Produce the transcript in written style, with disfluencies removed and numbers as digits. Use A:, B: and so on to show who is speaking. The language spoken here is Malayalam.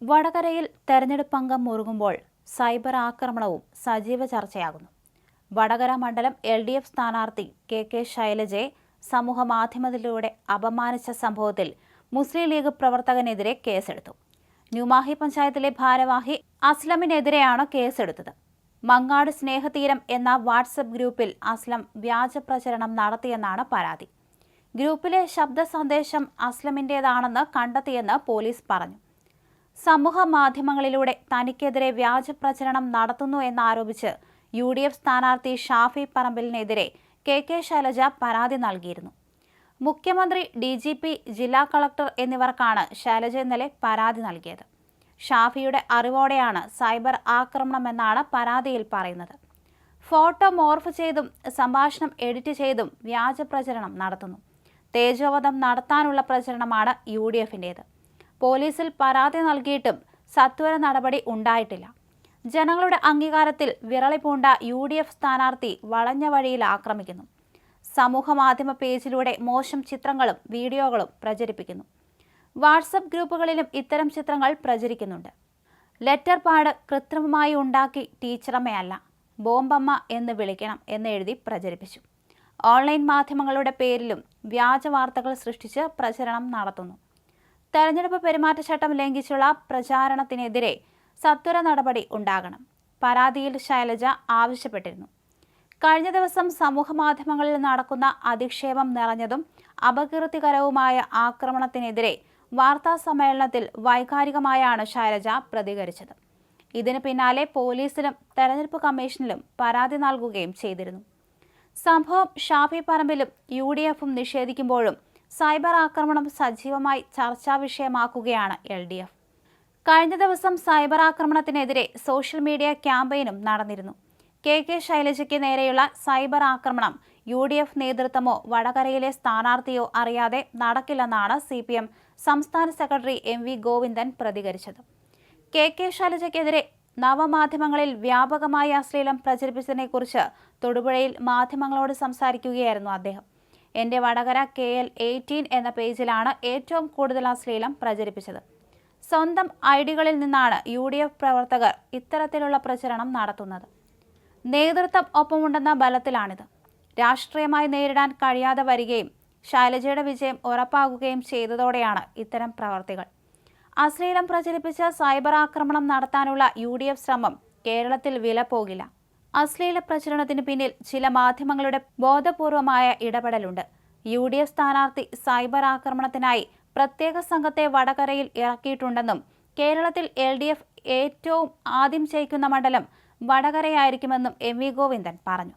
A: വടകരയിൽ തെരഞ്ഞെടുപ്പ് അംഗം മുറുകുമ്പോൾ സൈബർ ആക്രമണവും സജീവ ചർച്ചയാകുന്നു. വടകര മണ്ഡലം LDF സ്ഥാനാർത്ഥി KK ശൈലജയെ സമൂഹമാധ്യമത്തിലൂടെ അപമാനിച്ച സംഭവത്തിൽ മുസ്ലിം ലീഗ് പ്രവർത്തകനെതിരെ കേസെടുത്തു. ന്യൂമാഹി പഞ്ചായത്തിലെ ഭാരവാഹി അസ്ലമിനെതിരെയാണ് കേസെടുത്തത്. മങ്ങാട് സ്നേഹതീരം എന്ന വാട്സപ്പ് ഗ്രൂപ്പിൽ അസ്ലം വ്യാജ പ്രചരണം നടത്തിയെന്നാണ് പരാതി. ഗ്രൂപ്പിലെ ശബ്ദ സന്ദേശം അസ്ലമിൻ്റേതാണെന്ന് കണ്ടെത്തിയെന്ന് പോലീസ് പറഞ്ഞു. സമൂഹ മാധ്യമങ്ങളിലൂടെ തനിക്കെതിരെ വ്യാജ പ്രചരണം നടത്തുന്നു എന്നാരോപിച്ച് UDF സ്ഥാനാർത്ഥി ഷാഫി പറമ്പിലിനെതിരെ KK ശൈലജ പരാതി നൽകിയിരുന്നു. മുഖ്യമന്ത്രി, DGP, ജില്ലാ കളക്ടർ എന്നിവർക്കാണ് ശൈലജ ഇന്നലെ പരാതി നൽകിയത്. ഷാഫിയുടെ അറിവോടെയാണ് സൈബർ ആക്രമണമെന്നാണ് പരാതിയിൽ പറയുന്നത്. ഫോട്ടോ മോർഫ് ചെയ്തും സംഭാഷണം എഡിറ്റ് ചെയ്തും വ്യാജ പ്രചരണം നടത്തുന്നു. തേജോവധം നടത്താനുള്ള പ്രചരണമാണ് UDFൻ്റേത്. പോലീസിൽ പരാതി നൽകിയിട്ടും സത്വര നടപടി ഉണ്ടായിട്ടില്ല. ജനങ്ങളുടെ അംഗീകാരത്തിൽ വിറളി പൂണ്ട UDF സ്ഥാനാർത്ഥി വളഞ്ഞ വഴിയിൽ ആക്രമിക്കുന്നു. സമൂഹ മാധ്യമ പേജിലൂടെ മോശം ചിത്രങ്ങളും വീഡിയോകളും പ്രചരിപ്പിക്കുന്നു. വാട്സപ്പ് ഗ്രൂപ്പുകളിലും ഇത്തരം ചിത്രങ്ങൾ പ്രചരിക്കുന്നുണ്ട്. ലെറ്റർ പാഡ് കൃത്രിമമായി ഉണ്ടാക്കി ടീച്ചറമ്മയല്ല, ബോംബമ്മ എന്ന് വിളിക്കണം എന്ന് എഴുതി പ്രചരിപ്പിച്ചു. ഓൺലൈൻ മാധ്യമങ്ങളുടെ പേരിലും വ്യാജ വാർത്തകൾ സൃഷ്ടിച്ച് പ്രചരണം നടത്തുന്നു. തെരഞ്ഞെടുപ്പ് പെരുമാറ്റച്ചട്ടം ലംഘിച്ചുള്ള പ്രചാരണത്തിനെതിരെ സത്വര നടപടി ഉണ്ടാകണം, പരാതിയിൽ ശൈലജ ആവശ്യപ്പെട്ടിരുന്നു. കഴിഞ്ഞ ദിവസം സമൂഹമാധ്യമങ്ങളിൽ നടക്കുന്ന അധിക്ഷേപം നിറഞ്ഞതും അപകീർത്തികരവുമായ ആക്രമണത്തിനെതിരെ വാർത്താ സമ്മേളനത്തിൽ വൈകാരികമായാണ് ശൈലജ പ്രതികരിച്ചത്. ഇതിന് പിന്നാലെ പോലീസിലും തെരഞ്ഞെടുപ്പ് കമ്മീഷനിലും പരാതി നൽകുകയും ചെയ്തിരുന്നു. സംഭവം ഷാഫി പറമ്പിലും UDFും നിഷേധിക്കുമ്പോഴും സൈബർ ആക്രമണം സജീവമായി ചർച്ചാ വിഷയമാക്കുകയാണ് LDF. കഴിഞ്ഞ ദിവസം സൈബർ ആക്രമണത്തിനെതിരെ സോഷ്യൽ മീഡിയ ക്യാമ്പയിനും നടന്നിരുന്നു. KK ശൈലജയ്ക്ക് നേരെയുള്ള സൈബർ ആക്രമണം UDF നേതൃത്വമോ വടകരയിലെ സ്ഥാനാർത്ഥിയോ അറിയാതെ നടക്കില്ലെന്നാണ് CPM സംസ്ഥാന സെക്രട്ടറി MV ഗോവിന്ദൻ പ്രതികരിച്ചത്. KK ശൈലജയ്ക്കെതിരെ നവമാധ്യമങ്ങളിൽ വ്യാപകമായി അശ്ലീലം പ്രചരിപ്പിച്ചതിനെക്കുറിച്ച് തൊടുപുഴയിൽ മാധ്യമങ്ങളോട് സംസാരിക്കുകയായിരുന്നു അദ്ദേഹം. എൻ്റെ വടകര KL18 എന്ന പേജിലാണ് ഏറ്റവും കൂടുതൽ അശ്ലീലം പ്രചരിപ്പിച്ചത്. സ്വന്തം ഐഡികളിൽ നിന്നാണ് UDF പ്രവർത്തകർ ഇത്തരത്തിലുള്ള പ്രചരണം നടത്തുന്നത്. നേതൃത്വം ഒപ്പമുണ്ടെന്ന ബലത്തിലാണിത്. രാഷ്ട്രീയമായി നേരിടാൻ കഴിയാതെ വരികയും ശൈലജയുടെ വിജയം ഉറപ്പാകുകയും ചെയ്തതോടെയാണ് ഇത്തരം പ്രവർത്തികൾ. അശ്ലീലം പ്രചരിപ്പിച്ച് സൈബർ ആക്രമണം നടത്താനുള്ള UDF ശ്രമം കേരളത്തിൽ വില പോകില്ല. അശ്ലീല പ്രചരണത്തിന് പിന്നിൽ ചില മാധ്യമങ്ങളുടെ ബോധപൂർവമായ ഇടപെടലുണ്ട്. UDF സ്ഥാനാർത്ഥി സൈബർ ആക്രമണത്തിനായി പ്രത്യേക സംഘത്തെ വടകരയിൽ ഇറക്കിയിട്ടുണ്ടെന്നും കേരളത്തിൽ LDF ഏറ്റവും ആദ്യം ജയിക്കുന്ന മണ്ഡലം വടകരയായിരിക്കുമെന്നും MV ഗോവിന്ദൻ പറഞ്ഞു.